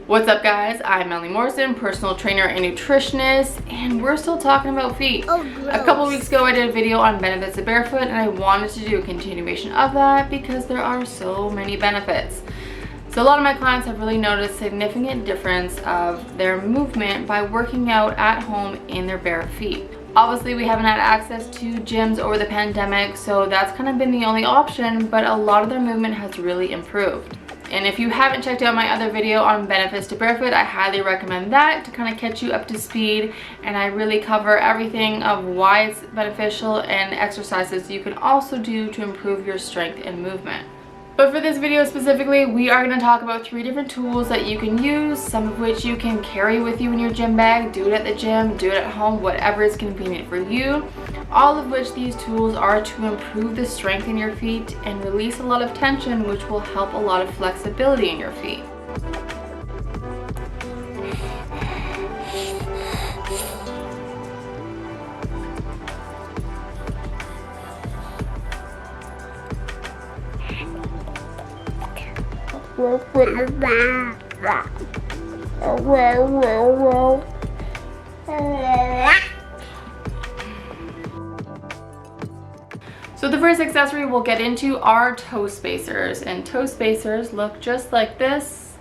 What's up guys, I'm Melanie Morrison, personal trainer and nutritionist, and we're still talking about feet. A couple weeks ago I did a video on benefits of barefoot, and I wanted to do a continuation of that because there are so many benefits. So a lot of my clients have really noticed significant difference of their movement by working out at home in their bare feet. Obviously we haven't had access to gyms over the pandemic, so that's kind of been the only option, but a lot of their movement has really improved. And if you haven't checked out my other video on benefits to barefoot, I highly recommend that to kind of catch you up to speed. And I really cover everything of why it's beneficial and exercises you can also do to improve your strength and movement. But for this video specifically, we are going to talk about 3 different tools that you can use, some of which you can carry with you in your gym bag, do it at the gym, do it at home, whatever is convenient for you. All of which these tools are to improve the strength in your feet and release a lot of tension, which will help a lot of flexibility in your feet. So the first accessory we'll get into are toe spacers, and toe spacers look just like this.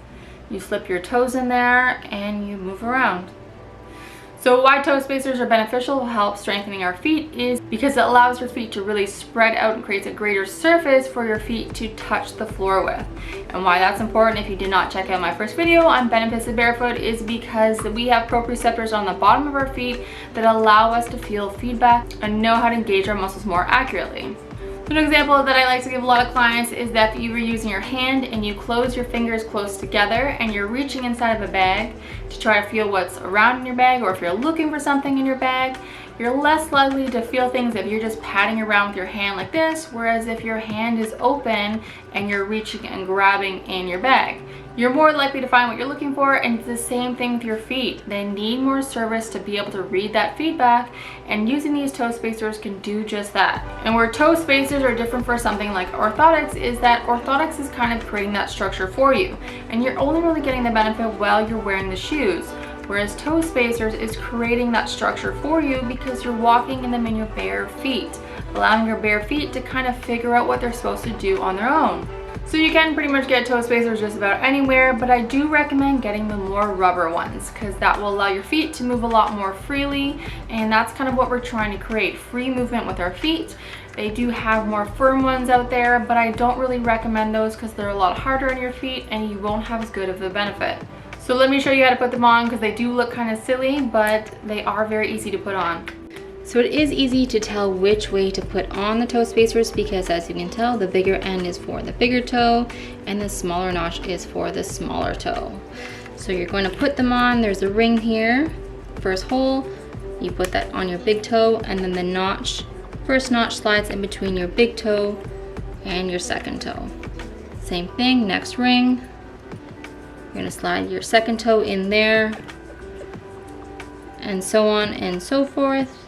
You slip your toes in there and you move around. So why toe spacers are beneficial to help strengthening our feet is because it allows your feet to really spread out and creates a greater surface for your feet to touch the floor with. And why that's important, if you did not check out my first video on benefits of barefoot, is because we have proprioceptors on the bottom of our feet that allow us to feel feedback and know how to engage our muscles more accurately. So an example that I like to give a lot of clients is that if you were using your hand and you close your fingers close together and you're reaching inside of a bag to try to feel what's around in your bag, or if you're looking for something in your bag, you're less likely to feel things if you're just patting around with your hand like this, whereas if your hand is open and you're reaching and grabbing in your bag, you're more likely to find what you're looking for. And it's the same thing with your feet. They need more service to be able to read that feedback, and using these toe spacers can do just that. And where toe spacers are different for something like orthotics is that orthotics is kind of creating that structure for you, and you're only really getting the benefit while you're wearing the shoes. Whereas toe spacers is creating that structure for you because you're walking in them in your bare feet, allowing your bare feet to kind of figure out what they're supposed to do on their own. So you can pretty much get toe spacers just about anywhere, but I do recommend getting the more rubber ones because that will allow your feet to move a lot more freely, and that's kind of what we're trying to create, free movement with our feet. They do have more firm ones out there, but I don't really recommend those because they're a lot harder on your feet and you won't have as good of a benefit. So let me show you how to put them on because they do look kind of silly, but they are very easy to put on. So it is easy to tell which way to put on the toe spacers because, as you can tell, the bigger end is for the bigger toe and the smaller notch is for the smaller toe. So you're going to put them on, there's a ring here, first hole, you put that on your big toe, and then the notch, first notch slides in between your big toe and your second toe. Same thing, next ring, you're going to slide your second toe in there, and so on and so forth.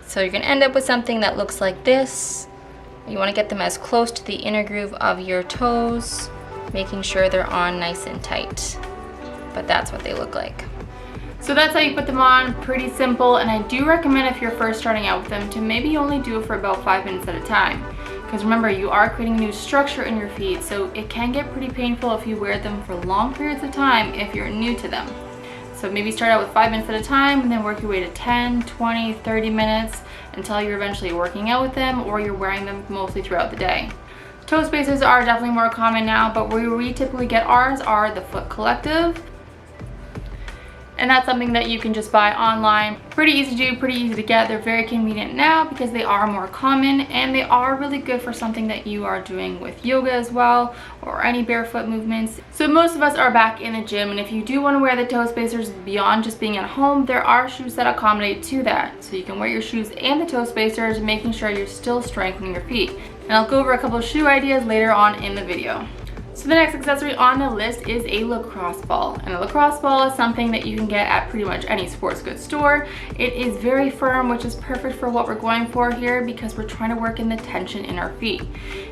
So you're going to end up with something that looks like this. You want to get them as close to the inner groove of your toes, making sure they're on nice and tight. But that's what they look like. So that's how you put them on, pretty simple, and I do recommend if you're first starting out with them to maybe only do it for about 5 minutes at a time. Because remember, you are creating a new structure in your feet, so it can get pretty painful if you wear them for long periods of time if you're new to them. So maybe start out with 5 minutes at a time and then work your way to 10, 20, 30 minutes until you're eventually working out with them or you're wearing them mostly throughout the day. Toe spacers are definitely more common now, but where we typically get ours are the Foot Collective. And that's something that you can just buy online. Pretty easy to do, pretty easy to get. They're very convenient now because they are more common, and they are really good for something that you are doing with yoga as well, or any barefoot movements. So most of us are back in the gym, and if you do want to wear the toe spacers beyond just being at home, there are shoes that accommodate to that. So you can wear your shoes and the toe spacers, making sure you're still strengthening your feet. And I'll go over a couple of shoe ideas later on in the video. So the next accessory on the list is a lacrosse ball. And a lacrosse ball is something that you can get at pretty much any sports goods store. It is very firm, which is perfect for what we're going for here because we're trying to work in the tension in our feet.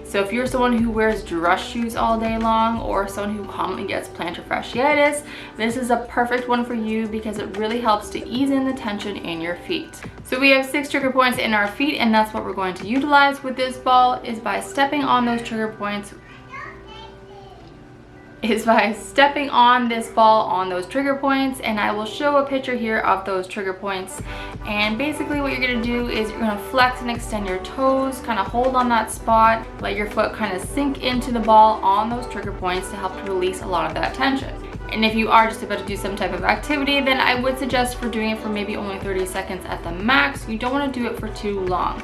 So if you're someone who wears dress shoes all day long or someone who commonly gets plantar fasciitis, this is a perfect one for you because it really helps to ease in the tension in your feet. So we have 6 trigger points in our feet, and that's what we're going to utilize with this ball is by stepping on those trigger points this ball on those trigger points, and I will show a picture here of those trigger points. And basically what you're going to do is you're going to flex and extend your toes, kind of hold on that spot, let your foot kind of sink into the ball on those trigger points to help to release a lot of that tension. And if you are just about to do some type of activity, then I would suggest for doing it for maybe only 30 seconds at the max. You don't want to do it for too long.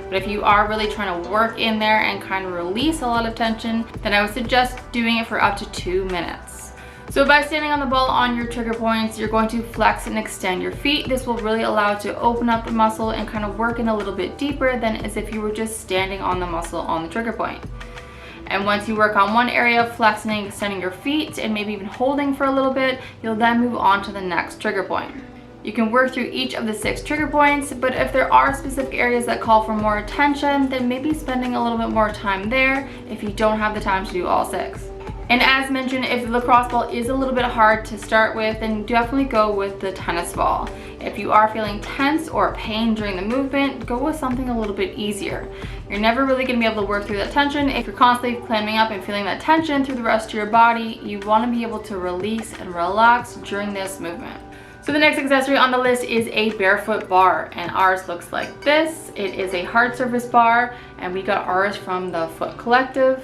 But if you are really trying to work in there and kind of release a lot of tension, then I would suggest doing it for up to 2 minutes. So by standing on the ball on your trigger points, you're going to flex and extend your feet. This will really allow it to open up the muscle and kind of work in a little bit deeper than as if you were just standing on the muscle on the trigger point. And once you work on one area, flexing and extending your feet and maybe even holding for a little bit, you'll then move on to the next trigger point. You can work through each of the 6 trigger points, but if there are specific areas that call for more attention, then maybe spending a little bit more time there if you don't have the time to do all 6. And as mentioned, if the lacrosse ball is a little bit hard to start with, then definitely go with the tennis ball. If you are feeling tense or pain during the movement, go with something a little bit easier. You're never really going to be able to work through that tension. If you're constantly clamming up and feeling that tension through the rest of your body, you want to be able to release and relax during this movement. So the next accessory on the list is a barefoot bar, and ours looks like this. It is a hard surface bar, and we got ours from the Foot Collective.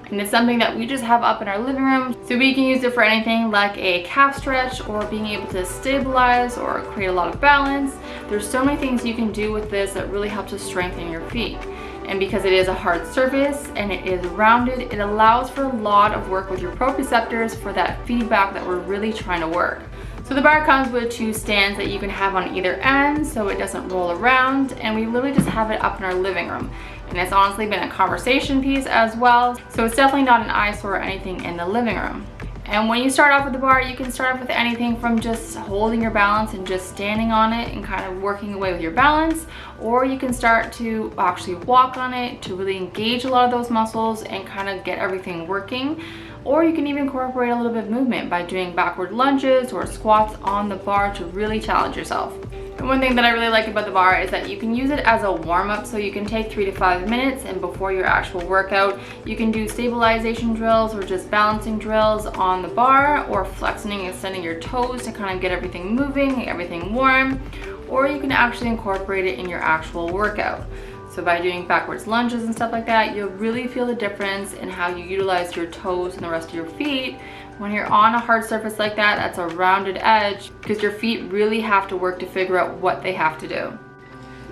And it's something that we just have up in our living room, so we can use it for anything like a calf stretch or being able to stabilize or create a lot of balance. There's so many things you can do with this that really help to strengthen your feet. And because it is a hard surface and it is rounded, it allows for a lot of work with your proprioceptors for that feedback that we're really trying to work. So the bar comes with 2 stands that you can have on either end so it doesn't roll around, and we literally just have it up in our living room. And it's honestly been a conversation piece as well, so it's definitely not an eyesore or anything in the living room. And when you start off with the bar, you can start off with anything from just holding your balance and just standing on it and kind of working away with your balance, or you can start to actually walk on it to really engage a lot of those muscles and kind of get everything working. Or you can even incorporate a little bit of movement by doing backward lunges or squats on the bar to really challenge yourself. And one thing that I really like about the bar is that you can use it as a warm-up, so you can take 3 to 5 minutes, and before your actual workout, you can do stabilization drills or just balancing drills on the bar, or flexing and extending your toes to kind of get everything moving, everything warm, or you can actually incorporate it in your actual workout. So by doing backwards lunges and stuff like that, you'll really feel the difference in how you utilize your toes and the rest of your feet when you're on a hard surface like that that's a rounded edge, because your feet really have to work to figure out what they have to do.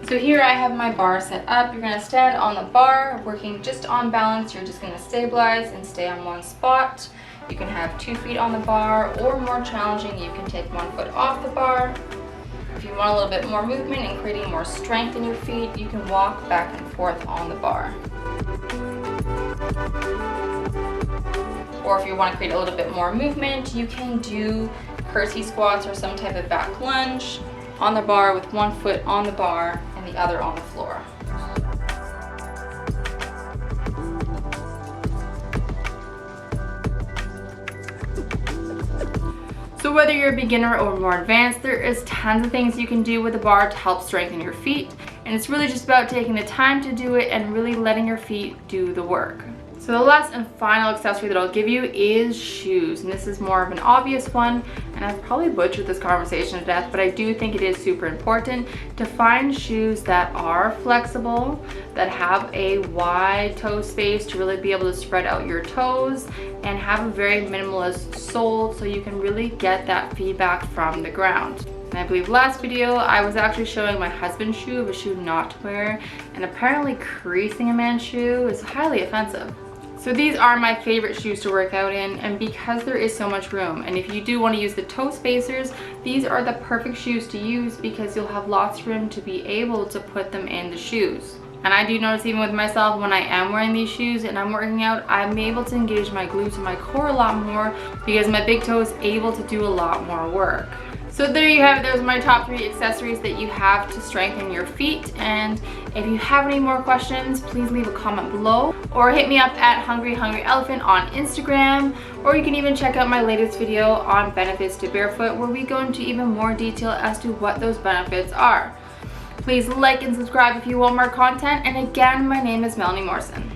So here I have my bar set up. You're going to stand on the bar, working just on balance. You're just going to stabilize and stay on one spot. You can have 2 feet on the bar, or more challenging, you can take 1 foot off the bar. If you want a little bit more movement and creating more strength in your feet, you can walk back and forth on the bar. Or if you want to create a little bit more movement, you can do curtsy squats or some type of back lunge on the bar with 1 foot on the bar and the other on the floor. So whether you're a beginner or more advanced, there is tons of things you can do with the bar to help strengthen your feet. And it's really just about taking the time to do it and really letting your feet do the work. So the last and final accessory that I'll give you is shoes. And this is more of an obvious one, and I've probably butchered this conversation to death, but I do think it is super important to find shoes that are flexible, that have a wide toe space to really be able to spread out your toes, and have a very minimalist sole so you can really get that feedback from the ground. And I believe last video I was actually showing my husband's shoe of a shoe not to wear, and apparently creasing a man's shoe is highly offensive. So these are my favorite shoes to work out in, and because there is so much room, and if you do want to use the toe spacers, these are the perfect shoes to use because you'll have lots of room to be able to put them in the shoes. And I do notice even with myself when I am wearing these shoes and I'm working out, I'm able to engage my glutes and my core a lot more because my big toe is able to do a lot more work. So there you have it. Those are my top 3 accessories that you have to strengthen your feet. And if you have any more questions, please leave a comment below or hit me up at Hungry Elephant on Instagram, or you can even check out my latest video on benefits to barefoot where we go into even more detail as to what those benefits are. Please like and subscribe if you want more content. And again, my name is Melanie Morrison.